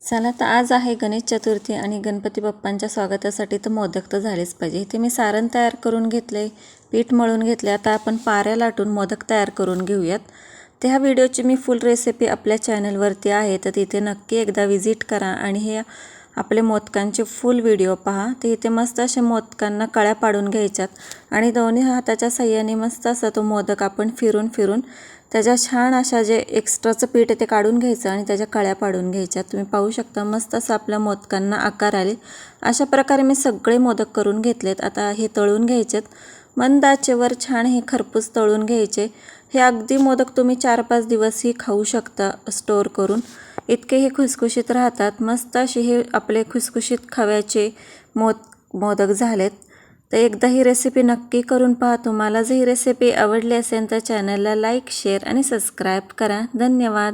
चला तर आज आहे गणेश चतुर्थी आणि गणपती बाप्पांच्या स्वागतासाठी तर मोदक तर झालेच पाहिजे। इथे मी सारण तयार करून घेतले, पीठ मळून घेतले। आता आपण पाऱ्या लाटून मोदक तयार करून घेऊयात। तर ह्या व्हिडिओची मी फुल रेसिपी आपल्या चॅनलवरती आहे, तर तिथे नक्की एकदा विजिट करा आणि हे आपले मोदकांचे फुल व्हिडिओ पहा। तर इथे मस्त अशा मोदकांना कळ्या पाडून घ्यायच्यात आणि दोन्ही हाताच्या साहाय्याने मस्त असा तो मोदक आपण फिरून फिरून त्याच्या छान अशा जे एक्स्ट्राचं पीठ आहे ते काढून घ्यायचं आणि त्याच्या कळ्या पाडून घ्यायच्या। तुम्ही पाहू शकता मस्त असं आपल्या मोदकांना आकार आले। अशा प्रकारे मी सगळे मोदक करून घेतलेत। आता हे तळून घ्यायचेत, मंद आचेवर छान हे खरपूस तळून घ्यायचे। हे अगदी मोदक तुम्ही 4-5 दिवसही खाऊ शकता स्टोअर करून, इतके हे खुसखुशीत राहतात। मस्त असे हे आपले खुसखुशीत खव्याचे मोदक झालेत। तर एकदा ही रेसिपी नक्की करून पहा। तुम्हाला जर ही रेसिपी आवडली असेल तर चॅनलला लाईक, शेअर आणि सबस्क्राईब करा। धन्यवाद।